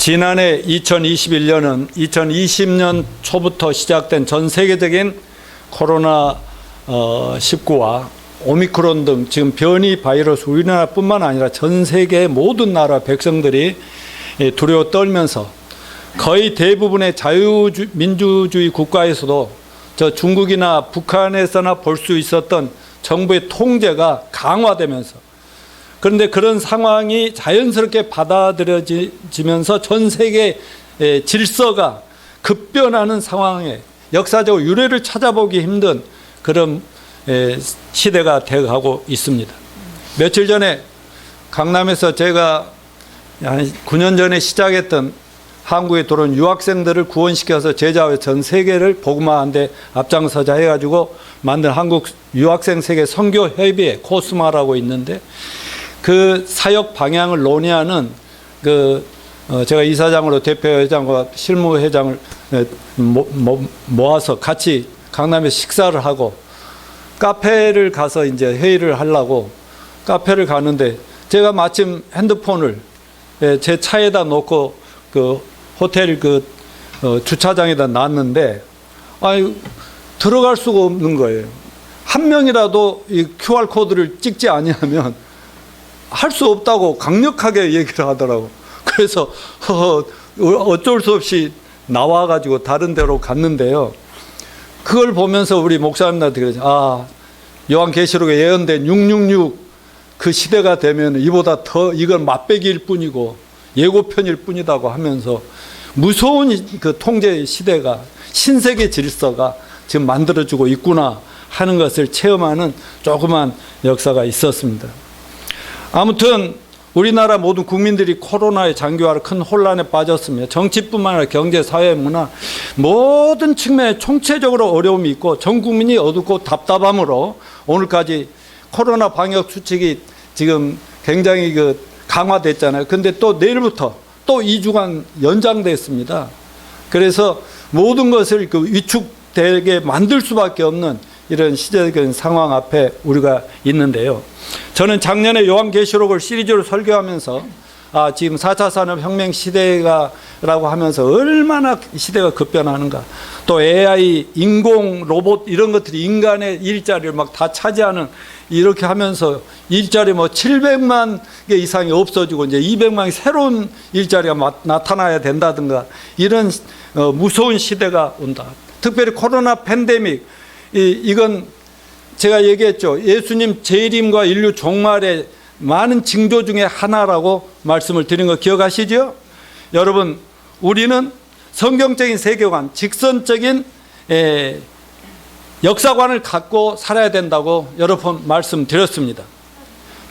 지난해 2021년은 2020년 초부터 시작된 전 세계적인 코로나19와 오미크론 등 지금 변이 바이러스 우리나라뿐만 아니라 전 세계 모든 나라 백성들이 두려워 떨면서 거의 대부분의 자유민주주의 국가에서도 저 중국이나 북한에서나 볼 수 있었던 정부의 통제가 강화되면서, 그런데 그런 상황이 자연스럽게 받아들여지면서 전 세계 질서가 급변하는 상황에 역사적으로 유례를 찾아보기 힘든 그런 시대가 되어가고 있습니다. 며칠 전에 강남에서 제가 한 9년 전에 시작했던 한국에 들어온 유학생들을 구원시켜서 제자와 전 세계를 복음화하는 데 앞장서자 해가지고 만든 한국 유학생 세계 선교협의회 코스마라고 있는데, 그 사역 방향을 논의하는 제가 이사장으로 대표회장과 실무회장을 모아서 같이 강남에 식사를 하고 카페를 가서 이제 회의를 하려고 카페를 가는데, 제가 마침 핸드폰을 제 차에다 놓고 그 호텔 주차장에다 놨는데, 들어갈 수가 없는 거예요. 한 명이라도 이 QR 코드를 찍지 아니하면 할 수 없다고 강력하게 얘기를 하더라고. 그래서 어쩔 수 없이 나와가지고 다른 데로 갔는데요. 그걸 보면서 우리 목사님들한테 그러죠. 요한계시록에 예언된 666 그 시대가 되면 이보다 더 이건 맛배기일 뿐이고 예고편일 뿐이다고 하면서 무서운 그 통제 시대가, 신세계 질서가 지금 만들어지고 있구나 하는 것을 체험하는 조그만 역사가 있었습니다. 아무튼 우리나라 모든 국민들이 코로나의 장기화로 큰 혼란에 빠졌으며 정치뿐만 아니라 경제, 사회, 문화 모든 측면에 총체적으로 어려움이 있고 전 국민이 어둡고 답답함으로 오늘까지 코로나 방역 수칙이 지금 굉장히 강화됐잖아요. 근데 또 내일부터 또 2주간 연장됐습니다. 그래서 모든 것을 위축되게 만들 수밖에 없는 이런 시대적인 상황 앞에 우리가 있는데요. 저는 작년에 요한계시록을 시리즈로 설교하면서 지금 4차 산업혁명 시대라고 하면서 얼마나 시대가 급변하는가, 또 AI, 인공, 로봇 이런 것들이 인간의 일자리를 막 다 차지하는, 이렇게 하면서 일자리 700만 개 이상이 없어지고 이제 200만의 새로운 일자리가 나타나야 된다든가 이런 무서운 시대가 온다. 특별히 코로나 팬데믹, 이건 제가 얘기했죠. 예수님 재림과 인류 종말의 많은 징조 중에 하나라고 말씀을 드린 거 기억하시죠? 여러분, 우리는 성경적인 세계관, 직선적인 역사관을 갖고 살아야 된다고 여러 번 말씀드렸습니다.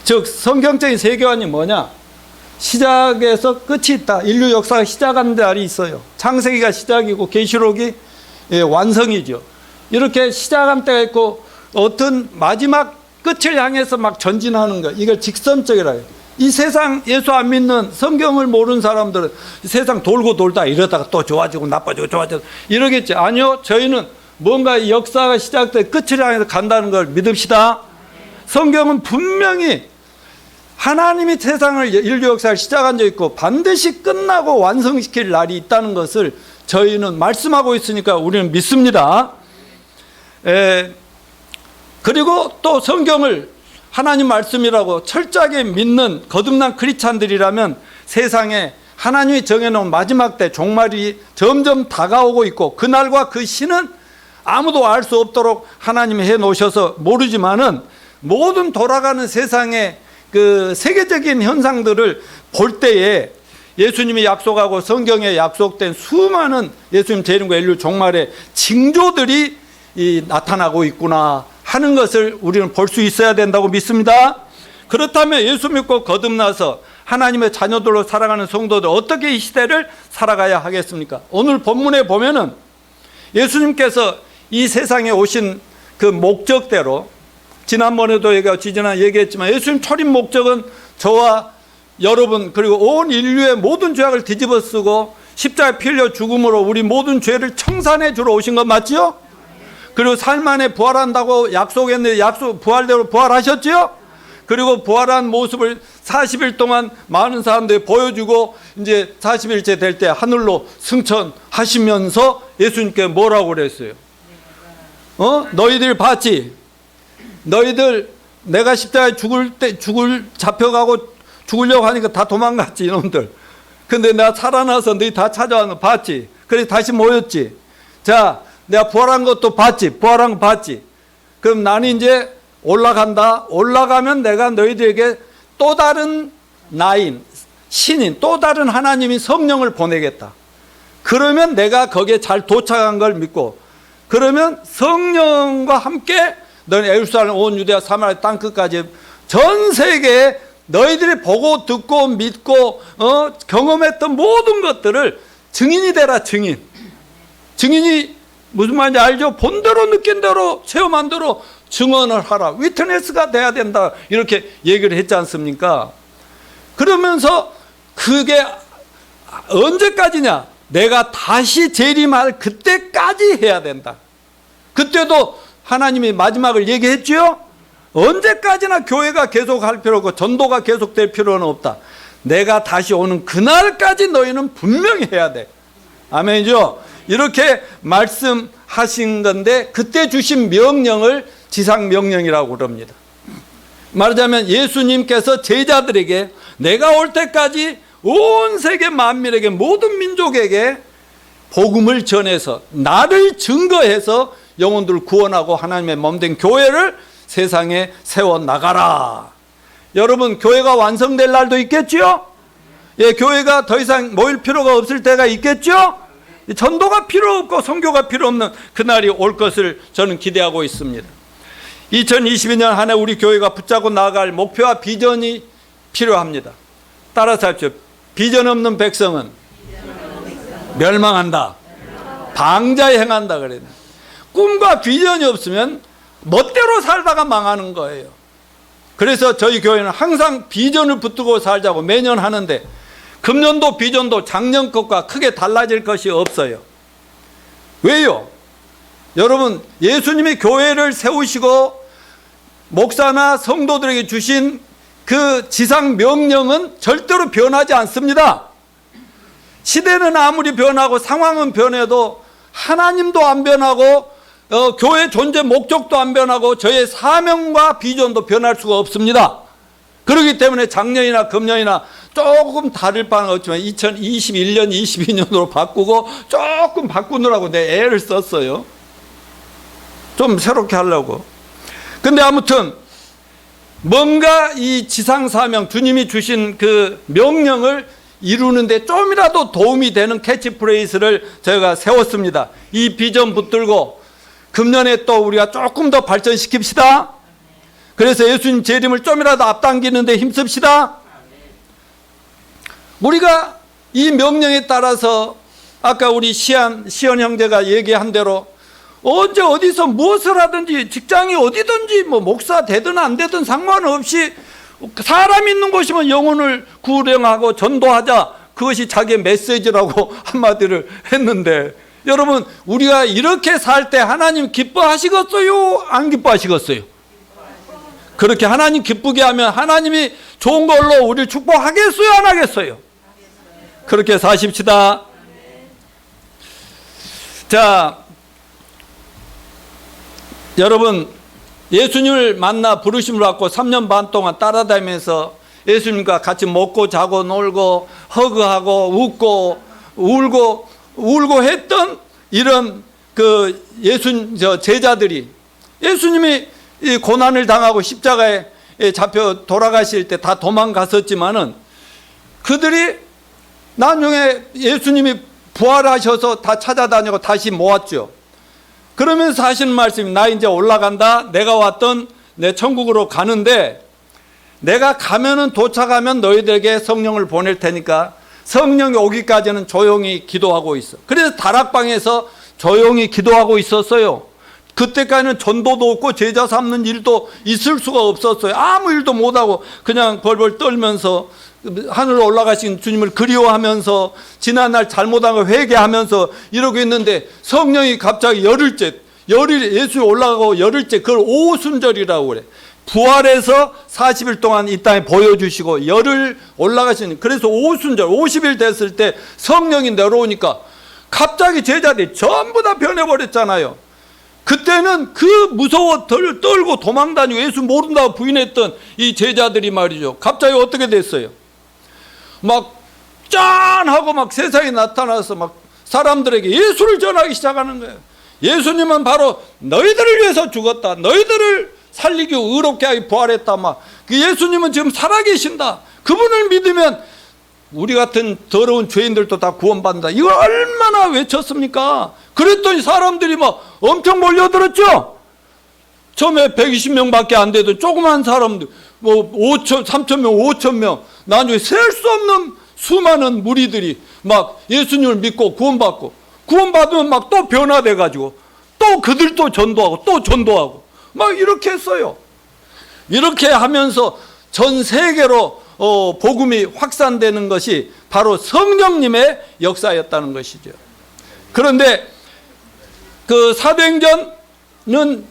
즉 성경적인 세계관이 뭐냐? 시작에서 끝이 있다. 인류 역사가 시작하는 날이 있어요. 창세기가 시작이고 계시록이 완성이죠. 이렇게 시작한 때가 있고 어떤 마지막 끝을 향해서 막 전진하는 거, 이걸 직선적이라 해요. 이 세상 예수 안 믿는, 성경을 모르는 사람들은 이 세상 돌고 돌다 이러다가 또 좋아지고 나빠지고 좋아지고 이러겠지. 아니요, 저희는 뭔가 역사가 시작돼 끝을 향해서 간다는 걸 믿읍시다. 성경은 분명히 하나님이 세상을, 인류 역사를 시작한 적 있고 반드시 끝나고 완성시킬 날이 있다는 것을 저희는 말씀하고 있으니까 우리는 믿습니다. 그리고 또 성경을 하나님 말씀이라고 철저하게 믿는 거듭난 크리스찬들이라면 세상에 하나님이 정해놓은 마지막 때 종말이 점점 다가오고 있고, 그날과 그 시는 아무도 알 수 없도록 하나님이 해놓으셔서 모르지만은 모든 돌아가는 세상의 그 세계적인 현상들을 볼 때에 예수님이 약속하고 성경에 약속된 수많은 예수님 재림과 인류 종말의 징조들이 나타나고 있구나 하는 것을 우리는 볼 수 있어야 된다고 믿습니다. 그렇다면 예수 믿고 거듭나서 하나님의 자녀들로 살아가는 성도들 어떻게 이 시대를 살아가야 하겠습니까? 오늘 본문에 보면은 예수님께서 이 세상에 오신 그 목적대로, 지난번에도 얘기했지만 예수님 초림 목적은 저와 여러분 그리고 온 인류의 모든 죄악을 뒤집어 쓰고 십자가에 피 흘려 죽음으로 우리 모든 죄를 청산해 주러 오신 것 맞죠? 그리고 삶 안에 부활한다고 약속했는데 부활대로 부활하셨죠? 그리고 부활한 모습을 40일 동안 많은 사람들이 보여주고 이제 40일째 될 때 하늘로 승천하시면서 예수님께 뭐라고 그랬어요? 너희들 봤지? 너희들 내가 십자가에 잡혀가고 죽으려고 하니까 다 도망갔지, 이놈들. 근데 내가 살아나서 너희 다 찾아와서 봤지? 그래서 다시 모였지? 자, 내가 부활한 것도 봤지? 부활한 거 봤지? 그럼 나는 이제 올라간다. 올라가면 내가 너희들에게 또 다른 나인, 신인, 또 다른 하나님이 성령을 보내겠다. 그러면 내가 거기에 잘 도착한 걸 믿고, 그러면 성령과 함께 너는 예루살렘 온 유대와 사마리아 땅끝까지 전 세계에 너희들이 보고 듣고 믿고 경험했던 모든 것들을 증인이 되라. 증인이 무슨 말인지 알죠? 본 대로 느낀 대로 체험한 대로 증언을 하라. 위트네스가 돼야 된다. 이렇게 얘기를 했지 않습니까? 그러면서 그게 언제까지냐? 내가 다시 재림할 그때까지 해야 된다. 그때도 하나님이 마지막을 얘기했죠? 언제까지나 교회가 계속할 필요 없고 전도가 계속될 필요는 없다. 내가 다시 오는 그날까지 너희는 분명히 해야 돼. 아멘이죠? 이렇게 말씀하신 건데 그때 주신 명령을 지상명령이라고 그럽니다. 말하자면 예수님께서 제자들에게 내가 올 때까지 온 세계 만민에게 모든 민족에게 복음을 전해서 나를 증거해서 영혼들을 구원하고 하나님의 몸된 교회를 세상에 세워나가라. 여러분, 교회가 완성될 날도 있겠죠? 예, 교회가 더 이상 모일 필요가 없을 때가 있겠죠? 전도가 필요 없고 선교가 필요 없는 그날이 올 것을 저는 기대하고 있습니다. 2022년 한 해 우리 교회가 붙잡고 나아갈 목표와 비전이 필요합니다. 따라서 합시오. 비전 없는 백성은 멸망한다. 방자에 행한다 그래요. 꿈과 비전이 없으면 멋대로 살다가 망하는 거예요. 그래서 저희 교회는 항상 비전을 붙들고 살자고 매년 하는데 금년도 비전도 작년 것과 크게 달라질 것이 없어요. 왜요? 여러분, 예수님이 교회를 세우시고 목사나 성도들에게 주신 그 지상 명령은 절대로 변하지 않습니다. 시대는 아무리 변하고 상황은 변해도 하나님도 안 변하고 교회 존재 목적도 안 변하고 저의 사명과 비전도 변할 수가 없습니다. 그렇기 때문에 작년이나 금년이나 조금 다를 바는 없지만 2021년, 22년으로 바꾸고 조금 바꾸느라고 내 애를 썼어요. 좀 새롭게 하려고. 근데 아무튼 뭔가 이 지상사명, 주님이 주신 그 명령을 이루는데 좀이라도 도움이 되는 캐치프레이즈를 저희가 세웠습니다. 이 비전 붙들고 금년에 또 우리가 조금 더 발전시킵시다. 그래서 예수님 재림을 좀이라도 앞당기는데 힘씁시다. 우리가 이 명령에 따라서 아까 우리 시연 형제가 얘기한 대로 언제 어디서 무엇을 하든지 직장이 어디든지 뭐 목사 되든 안 되든 상관없이 사람 있는 곳이면 영혼을 구령하고 전도하자. 그것이 자기의 메시지라고 한마디를 했는데 여러분, 우리가 이렇게 살 때 하나님 기뻐하시겠어요? 안 기뻐하시겠어요? 그렇게 하나님 기쁘게 하면 하나님이 좋은 걸로 우리를 축복하겠어요? 안 하겠어요? 그렇게 사십시다. 자, 여러분, 예수님을 만나 부르심을 받고 3년 반 동안 따라다니면서 예수님과 같이 먹고 자고 놀고 허그하고 웃고 울고 했던 이런 그 제자들이 예수님이 이 고난을 당하고 십자가에 잡혀 돌아가실 때 다 도망갔었지만은 그들이 나중에 예수님이 부활하셔서 다 찾아다니고 다시 모았죠. 그러면서 하시는 말씀이 나 이제 올라간다. 내가 왔던 내 천국으로 가는데 내가 가면은 도착하면 너희들에게 성령을 보낼 테니까 성령이 오기까지는 조용히 기도하고 있어. 그래서 다락방에서 조용히 기도하고 있었어요. 그때까지는 전도도 없고 제자 삼는 일도 있을 수가 없었어요. 아무 일도 못하고 그냥 벌벌 떨면서 하늘로 올라가신 주님을 그리워하면서 지난날 잘못한 걸 회개하면서 이러고 있는데 성령이 갑자기 열흘째 예수님 올라가고 열흘째 그걸 오순절이라고 그래. 부활해서 40일 동안 이 땅에 보여주시고 열흘 올라가시는, 그래서 오순절 50일 됐을 때 성령이 내려오니까 갑자기 제자들이 전부 다 변해버렸잖아요. 그때는 그 무서워 떨고 도망다니고 예수 모른다고 부인했던 이 제자들이 말이죠, 갑자기 어떻게 됐어요? 막 짠 하고 막 세상에 나타나서 막 사람들에게 예수를 전하기 시작하는 거예요. 예수님은 바로 너희들을 위해서 죽었다, 너희들을 살리기 의롭게 하기 부활했다. 막 그 예수님은 지금 살아계신다, 그분을 믿으면 우리 같은 더러운 죄인들도 다 구원받는다. 이걸 얼마나 외쳤습니까? 그랬더니 사람들이 막 엄청 몰려들었죠. 처음에 120명밖에 안 되던 조그만 사람들 뭐 3,000명 5,000명, 나중에 셀 수 없는 수많은 무리들이 막 예수님을 믿고 구원받으면 막 또 변화돼 가지고 또 그들도 전도하고 또 전도하고 막 이렇게 했어요. 이렇게 하면서 전 세계로 복음이 확산되는 것이 바로 성령님의 역사였다는 것이죠. 그런데 그 사도행전은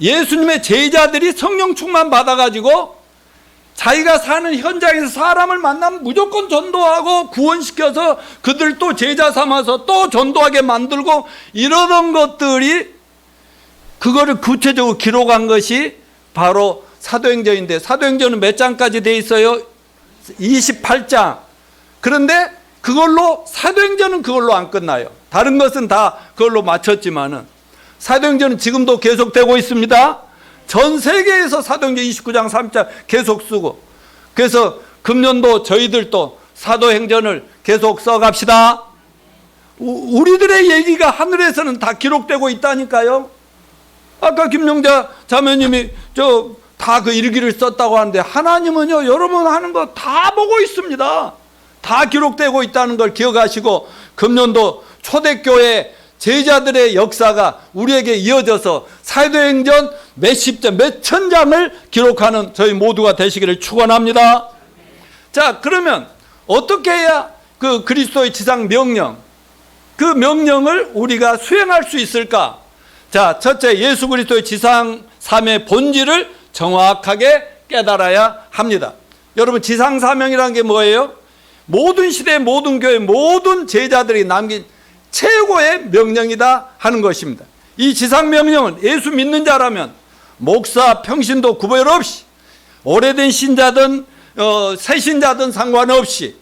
예수님의 제자들이 성령 충만 받아가지고 자기가 사는 현장에서 사람을 만나면 무조건 전도하고 구원시켜서 그들 또 제자 삼아서 또 전도하게 만들고 이러던 것들이, 그거를 구체적으로 기록한 것이 바로 사도행전인데, 사도행전은 몇 장까지 돼 있어요? 28장. 그런데 그걸로 사도행전은 그걸로 안 끝나요. 다른 것은 다 그걸로 마쳤지만은 사도행전은 지금도 계속되고 있습니다. 전 세계에서 사도행전 29장 3장 계속 쓰고, 그래서 금년도 저희들도 사도행전을 계속 써갑시다. 우리들의 얘기가 하늘에서는 다 기록되고 있다니까요. 아까 김용자 자매님이 다 그 일기를 썼다고 하는데, 하나님은요 여러분 하는 거 다 보고 있습니다. 다 기록되고 있다는 걸 기억하시고, 금년도 초대교회 제자들의 역사가 우리에게 이어져서 사도행전 몇십 장, 몇천 장을 기록하는 저희 모두가 되시기를 축원합니다. 자, 그러면 어떻게 해야 그 그리스도의 지상 명령, 그 명령을 우리가 수행할 수 있을까? 자, 첫째, 예수 그리스도의 지상 삶의 본질을 정확하게 깨달아야 합니다. 여러분, 지상 사명이라는 게 뭐예요? 모든 시대, 모든 교회, 모든 제자들이 남긴 최고의 명령이다 하는 것입니다. 이 지상 명령은 예수 믿는 자라면 목사, 평신도 구별 없이, 오래된 신자든 새 신자든 상관없이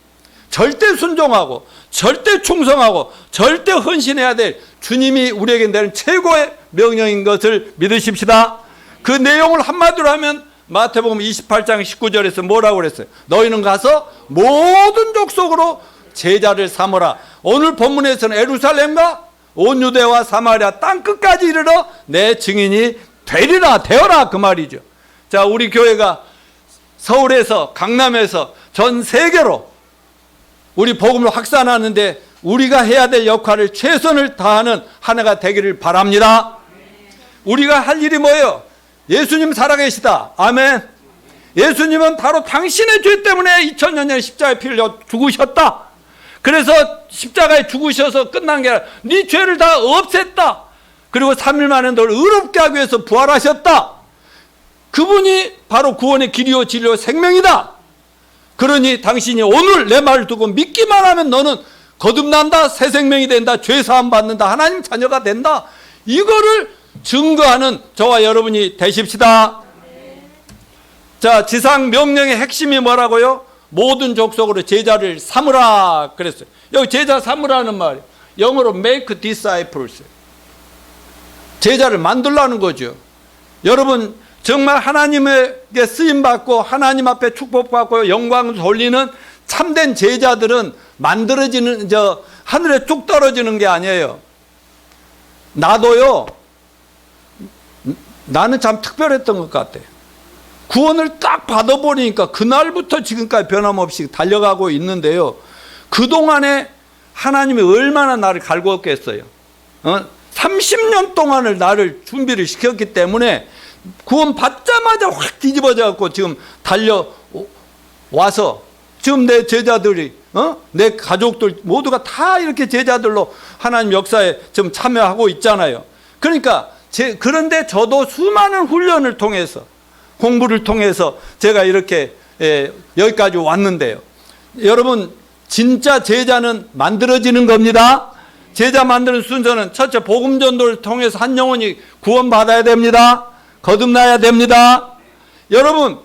절대 순종하고 절대 충성하고 절대 헌신해야 될 주님이 우리에게 내는 최고의 명령인 것을 믿으십시다. 그 내용을 한마디로 하면 마태복음 28장 19절에서 뭐라고 그랬어요? 너희는 가서 모든 족속으로 제자를 삼으라. 오늘 본문에서는 예루살렘과 온 유대와 사마리아 땅끝까지 이르러 내 증인이 되어라 그 말이죠. 자, 우리 교회가 서울에서, 강남에서 전 세계로 우리 복음을 확산하는데 우리가 해야 될 역할을 최선을 다하는 한 해가 되기를 바랍니다. 우리가 할 일이 뭐예요? 예수님 살아계시다. 아멘. 예수님은 바로 당신의 죄 때문에 2000년 전에 십자가에 피 흘려 죽으셨다. 그래서 십자가에 죽으셔서 끝난 게 아니라 네 죄를 다 없앴다. 그리고 3일 만에 널 의롭게 하기 위해서 부활하셨다. 그분이 바로 구원의 길이요 진리요 생명이다. 그러니 당신이 오늘 내 말을 듣고 믿기만 하면 너는 거듭난다, 새 생명이 된다, 죄 사함 받는다, 하나님 자녀가 된다. 이거를 증거하는 저와 여러분이 되십시다. 자, 지상 명령의 핵심이 뭐라고요? 모든 족속으로 제자를 삼으라 그랬어요. 여기 제자 삼으라는 말이 영어로 make disciples, 제자를 만들라는 거죠. 여러분, 정말 하나님에게 쓰임받고 하나님 앞에 축복받고 영광을 돌리는 참된 제자들은 만들어지는, 하늘에 쭉 떨어지는 게 아니에요. 나도요, 나는 참 특별했던 것 같아요. 구원을 딱 받아버리니까 그날부터 지금까지 변함없이 달려가고 있는데요. 그동안에 하나님이 얼마나 나를 갈구었겠어요. 30년 동안을 나를 준비를 시켰기 때문에 구원 받자마자 확 뒤집어져갖고 지금 달려와서 지금 내 제자들이, 내 가족들 모두가 다 이렇게 제자들로 하나님 역사에 좀 참여하고 있잖아요. 그러니까 그런데 저도 수많은 훈련을 통해서 공부를 통해서 제가 이렇게 여기까지 왔는데요. 여러분, 진짜 제자는 만들어지는 겁니다. 제자 만드는 순서는 첫째, 복음 전도를 통해서 한 영혼이 구원받아야 됩니다. 거듭나야 됩니다. 여러분,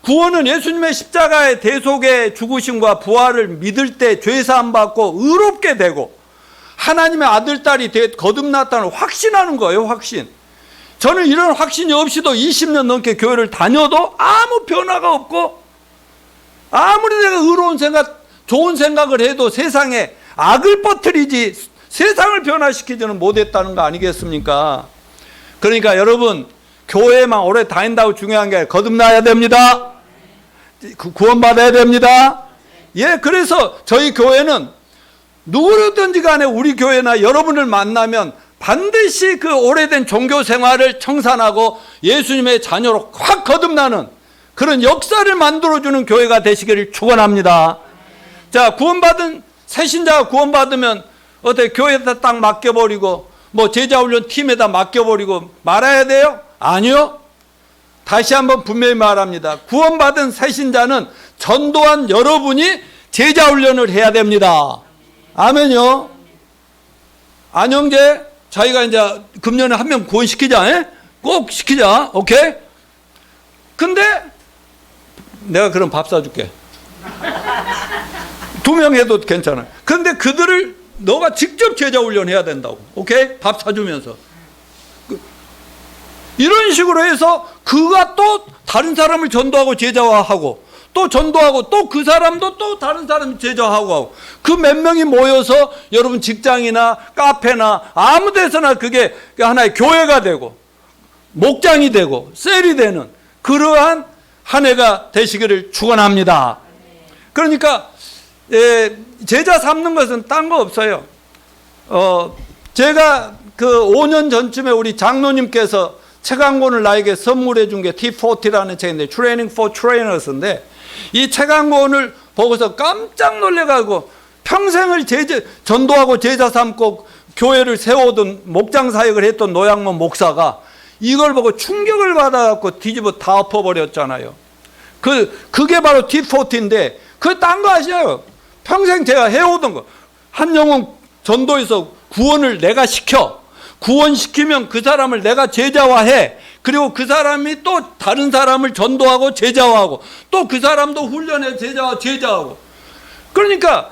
구원은 예수님의 십자가의 대속의 죽으심과 부활을 믿을 때 죄사함 받고 의롭게 되고 하나님의 아들, 딸이 거듭났다는 확신하는 거예요. 확신. 저는 이런 확신이 없이도 20년 넘게 교회를 다녀도 아무 변화가 없고, 아무리 내가 의로운 생각, 좋은 생각을 해도 세상에 악을 퍼뜨리지 세상을 변화시키지는 못했다는 거 아니겠습니까? 그러니까 여러분, 교회만 오래 다닌다고 중요한 게 아니라 거듭나야 됩니다. 구원받아야 됩니다. 예, 그래서 저희 교회는 누구든지 간에 우리 교회나 여러분을 만나면 반드시 그 오래된 종교 생활을 청산하고 예수님의 자녀로 확 거듭나는 그런 역사를 만들어주는 교회가 되시기를 축원합니다. 자, 구원받은 새신자가 구원받으면 어떻게 교회에다 딱 맡겨버리고 뭐 제자훈련 팀에다 맡겨버리고 말아야 돼요? 아니요. 다시 한번 분명히 말합니다. 구원받은 새신자는 전도한 여러분이 제자훈련을 해야 됩니다. 아멘요. 안영재, 자기가 이제 금년에 한 명 구원시키자. 에? 꼭 시키자. 오케이? 근데 내가 그럼 밥 사줄게. 2명 해도 괜찮아. 근데 그들을 너가 직접 제자훈련 해야 된다고. 오케이? 밥 사주면서. 이런 식으로 해서 그가 또 다른 사람을 전도하고 제자화하고 또 전도하고 또 그 사람도 또 다른 사람 제자하고 그 몇 명이 모여서 여러분 직장이나 카페나 아무 데서나 그게 하나의 교회가 되고 목장이 되고 셀이 되는 그러한 한 해가 되시기를 축원합니다. 그러니까 제자 삼는 것은 딴 거 없어요. 제가 그 5년 전쯤에 우리 장로님께서 책 한 권을 나에게 선물해 준 게 T40라는 책인데 Training for Trainers인데 이 책 한 권을 보고서 깜짝 놀래가지고 평생을 전도하고 제자 삼고 교회를 세우던 목장 사역을 했던 노양문 목사가 이걸 보고 충격을 받아갖고 뒤집어 다 엎어버렸잖아요. 그게 바로 T40인데 그 딴 거 아시나요? 평생 제가 해오던 거. 한 영혼 전도에서 구원을 내가 시켜. 구원시키면 그 사람을 내가 제자화해. 그리고 그 사람이 또 다른 사람을 전도하고 제자화하고 또 그 사람도 훈련해 제자화하고. 그러니까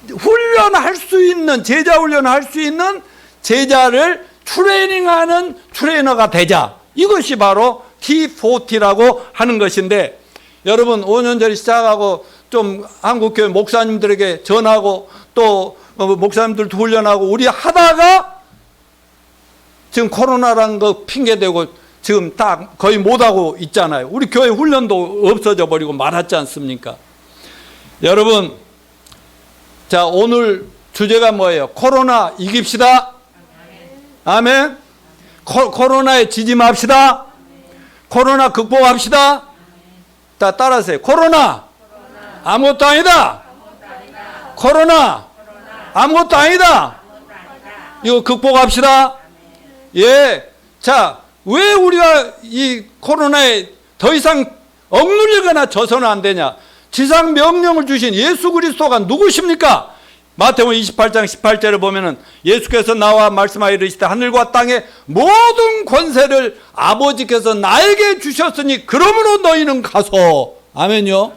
훈련할 수 있는 제자 훈련할 수 있는 제자를 트레이닝하는 트레이너가 되자. 이것이 바로 T40라고 하는 것인데 여러분 5년 전에 시작하고 좀 한국교회 목사님들에게 전하고 또 목사님들도 훈련하고 우리 하다가 지금 코로나라는 거 핑계대고 지금 다 거의 못하고 있잖아요. 우리 교회 훈련도 없어져 버리고 말았지 않습니까? 여러분, 자, 오늘 주제가 뭐예요? 코로나 이깁시다. 아멘. 코로나에 지지 맙시다. 코로나 극복합시다. 다 따라하세요. 코로나 아무것도 아니다. 코로나 아무것도 아니다. 이거 극복합시다. 예. 자, 왜 우리가 이 코로나에 더 이상 억눌리거나 져서는 안 되냐? 지상 명령을 주신 예수 그리스도가 누구십니까? 마태복음 28장 18절을 보면은 예수께서 나와 말씀하여 이르시되 하늘과 땅의 모든 권세를 아버지께서 나에게 주셨으니 그러므로 너희는 가서. 아멘요.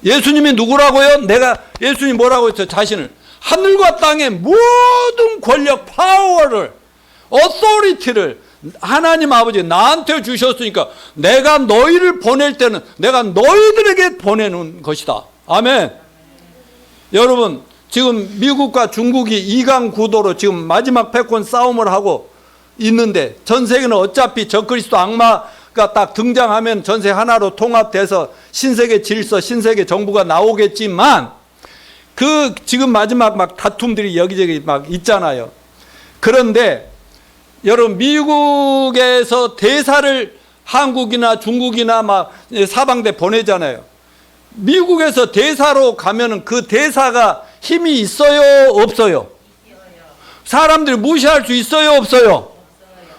예수님이 누구라고요? 예수님이 뭐라고 했어요? 자신을 하늘과 땅의 모든 권력, 파워를, 어소리티를 하나님 아버지 나한테 주셨으니까 내가 너희를 보낼 때는 내가 너희들에게 보내는 것이다. 아멘. 여러분, 지금 미국과 중국이 2강 구도로 지금 마지막 패권 싸움을 하고 있는데 전 세계는 어차피 적그리스도 악마가 딱 등장하면 전세 하나로 통합돼서 신세계 질서, 신세계 정부가 나오겠지만 그 지금 마지막 막 다툼들이 여기저기 막 있잖아요. 그런데 여러분, 미국에서 대사를 한국이나 중국이나 막 사방대 보내잖아요. 미국에서 대사로 가면은 그 대사가 힘이 있어요, 없어요? 사람들이 무시할 수 있어요, 없어요?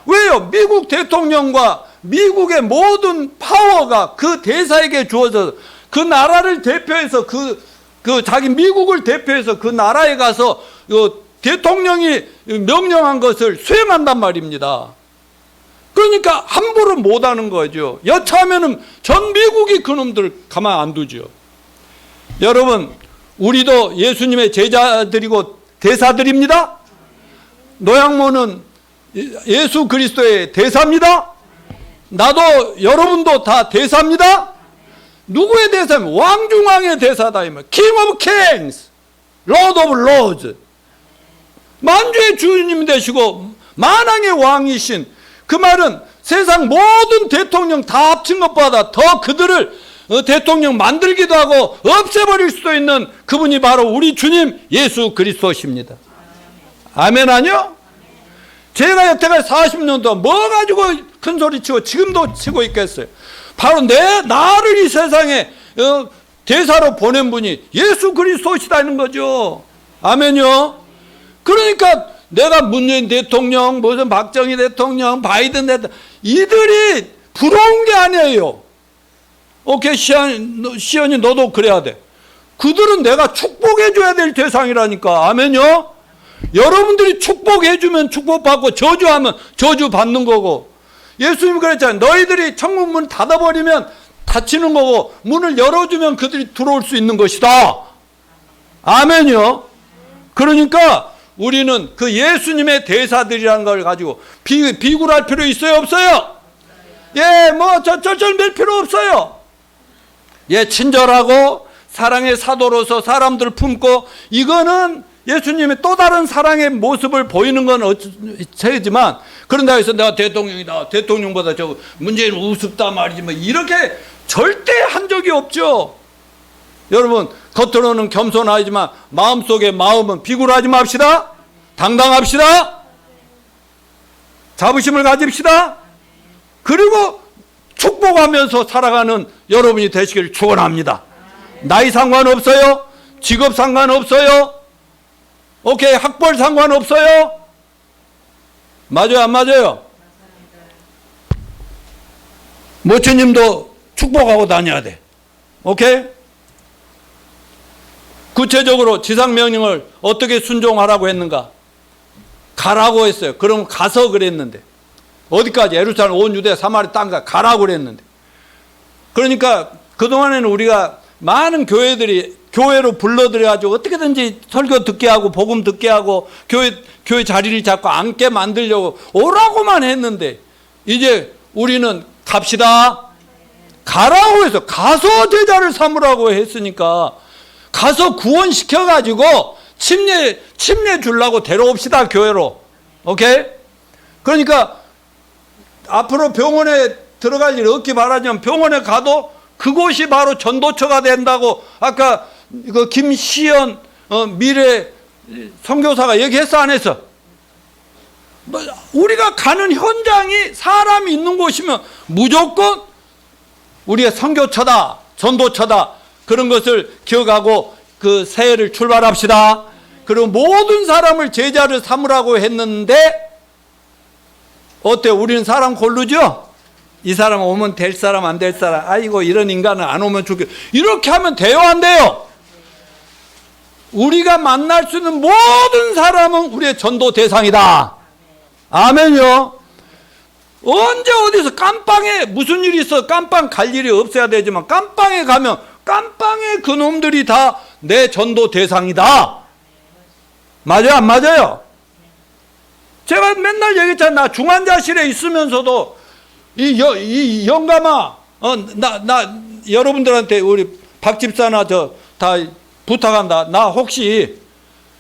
왜요? 미국 대통령과 미국의 모든 파워가 그 대사에게 주어져 그 나라를 대표해서 그 자기 미국을 대표해서 그 나라에 가서 대통령이 명령한 것을 수행한단 말입니다. 그러니까 함부로 못하는 거죠. 여차하면은 전 미국이 그놈들 가만 안 두죠. 여러분, 우리도 예수님의 제자들이고 대사들입니다. 노양모는 예수 그리스도의 대사입니다. 나도 여러분도 다 대사입니다. 누구의 대사입니까? 왕중왕의 대사다. King of Kings, Lord of Lords. 만주의 주님 되시고 만왕의 왕이신, 그 말은 세상 모든 대통령 다 합친 것보다 더 그들을 대통령 만들기도 하고 없애버릴 수도 있는 그분이 바로 우리 주님 예수 그리스도십니다. 아멘 아니요? 제가 여태까지 40년 동안 뭐 가지고 큰 소리 치고 지금도 치고 있겠어요? 바로 나를 이 세상에 대사로 보낸 분이 예수 그리스도시다는 거죠. 아멘요? 그러니까 내가 문재인 대통령, 무슨 박정희 대통령, 바이든 대통령, 이들이 부러운 게 아니에요. 오케이, 시연이 너도 그래야 돼. 그들은 내가 축복해줘야 될 대상이라니까. 아멘요? 여러분들이 축복해주면 축복받고 저주하면 저주받는 거고, 예수님이 그랬잖아요. 너희들이 천국 문 닫아버리면 닫히는 거고 문을 열어주면 그들이 들어올 수 있는 것이다. 아멘요? 그러니까 우리는 그 예수님의 대사들이라는 걸 가지고 비굴할 필요 있어요, 없어요? 예, 뭐 쩔쩔 맬 필요 없어요. 예, 친절하고 사랑의 사도로서 사람들을 품고, 이거는 예수님의 또 다른 사랑의 모습을 보이는 건 어쩌지만, 그런다 해서 내가 대통령이다, 대통령보다 저 문재인 우습다 말이지, 뭐 이렇게 절대 한 적이 없죠. 여러분, 겉으로는 겸손하지만 마음속에 마음은 비굴하지 맙시다. 당당합시다. 자부심을 가집시다. 그리고 축복하면서 살아가는 여러분이 되시길 축원합니다. 나이 상관없어요. 직업 상관없어요. 오케이, 학벌 상관없어요. 맞아요, 안 맞아요? 모처님도 축복하고 다녀야 돼. 오케이? 구체적으로 지상명령을 어떻게 순종하라고 했는가? 가라고 했어요. 그럼 가서 그랬는데. 어디까지? 예루살렘 온 유대 사마리 땅까지 가라고 그랬는데. 그러니까 그동안에는 우리가 많은 교회로 불러들여가지고 어떻게든지 설교 듣게 하고 복음 듣게 하고 교회 자리를 잡고 앉게 만들려고 오라고만 했는데, 이제 우리는 갑시다. 가라고 해서 가서 제자를 삼으라고 했으니까 가서 구원시켜가지고 침례 주려고 데려옵시다, 교회로. 오케이? 그러니까 앞으로 병원에 들어갈 일 없기 바라지만 병원에 가도 그곳이 바로 전도처가 된다고 아까 그 김시연 미래 선교사가 얘기했어, 안 했어? 우리가 가는 현장이 사람이 있는 곳이면 무조건 우리의 선교처다, 전도처다, 그런 것을 기억하고 그 새해를 출발합시다. 그리고 모든 사람을 제자를 삼으라고 했는데 어때요? 우리는 사람 고르죠? 이 사람 오면 될 사람, 안 될 사람, 아이고 이런 인간은 안 오면 좋겠, 이렇게 하면 돼요, 안 돼요? 우리가 만날 수 있는 모든 사람은 우리의 전도 대상이다. 아멘요. 언제 어디서 깜빵에 무슨 일이 있어 깜빵 갈 일이 없어야 되지만 깜빵에 가면 깜빵에 그놈들이 다 내 전도 대상이다. 맞아요, 안 맞아요? 제가 맨날 얘기했잖아. 나 중환자실에 있으면서도 이 영감아, 나 여러분들한테 우리 박 집사나 저 다 부탁한다. 나 혹시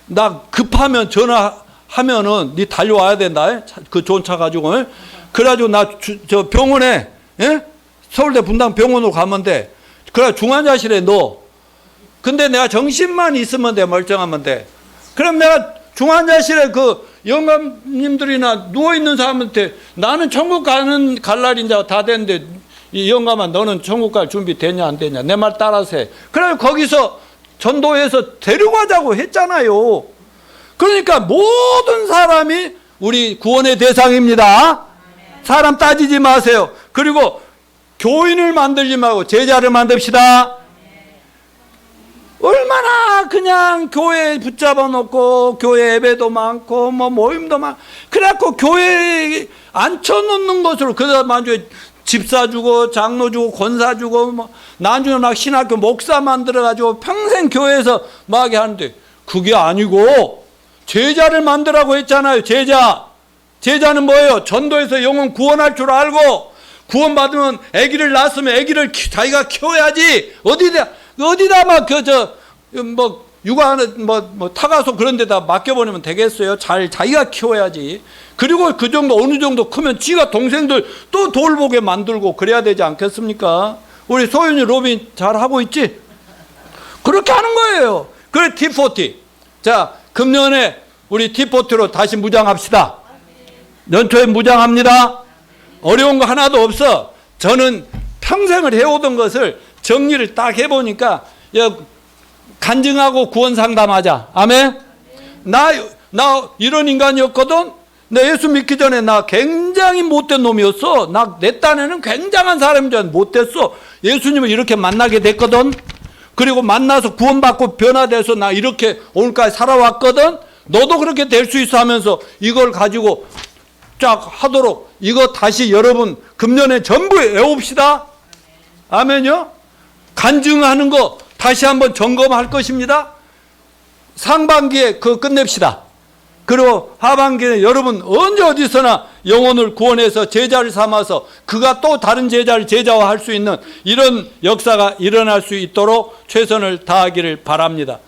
나 급하면 전화하면은 니 달려와야 된다. 그 좋은 차 가지고. 그래가지고 나 저 병원에, 예? 서울대 분당 병원으로 가면 돼. 그래 중환자실에 넣어. 근데 내가 정신만 있으면 돼, 멀쩡하면 돼. 그럼 내가 중환자실에 그 영감님들이나 누워있는 사람한테 나는 천국 갈 날이 이제 다 됐는데 이 영감아 너는 천국 갈 준비 되냐 안 되냐 내 말 따라서 해. 그래 거기서 전도해서 데려가자고 했잖아요. 그러니까 모든 사람이 우리 구원의 대상입니다. 사람 따지지 마세요. 그리고 교인을 만들지 말고 제자를 만듭시다. 얼마나 그냥 교회에 붙잡아 놓고 교회 예배도 많고 뭐 모임도 많고 그래갖고 교회에 앉혀놓는 것으로 그러다 나중에 집사 주고 장로 주고 권사 주고 뭐 나중에 막 신학교 목사 만들어가지고 평생 교회에서 막 하는데 그게 아니고 제자를 만들라고 했잖아요. 제자는 뭐예요? 전도해서 영혼 구원할 줄 알고 구원받으면 아기를 낳았으면 아기를 자기가 키워야지. 어디다 막 육아하는 타가소 그런 데다 맡겨버리면 되겠어요. 잘 자기가 키워야지. 그리고 그 정도 어느 정도 크면 지가 동생들 또 돌보게 만들고 그래야 되지 않겠습니까? 우리 소윤이 로빈 잘 하고 있지? 그렇게 하는 거예요. 그래 T40. 자, 금년에 우리 T40로 다시 무장합시다. 연초에 무장합니다. 어려운 거 하나도 없어. 저는 평생을 해오던 것을 정리를 딱 해보니까 간증하고 구원 상담하자. 아멘. 나 이런 인간이었거든. 나 예수 믿기 전에 나 굉장히 못된 놈이었어. 내 딴에는 굉장한 사람인 줄 못됐어. 예수님을 이렇게 만나게 됐거든. 그리고 만나서 구원받고 변화돼서 나 이렇게 오늘까지 살아왔거든. 너도 그렇게 될 수 있어 하면서 이걸 가지고 쫙 하도록 이거 다시 여러분 금년에 전부 외웁시다. 아멘요. 간증하는 거 다시 한번 점검할 것입니다. 상반기에 그거 끝냅시다. 그리고 하반기에 여러분 언제 어디서나 영혼을 구원해서 제자를 삼아서 그가 또 다른 제자를 제자화할 수 있는 이런 역사가 일어날 수 있도록 최선을 다하기를 바랍니다.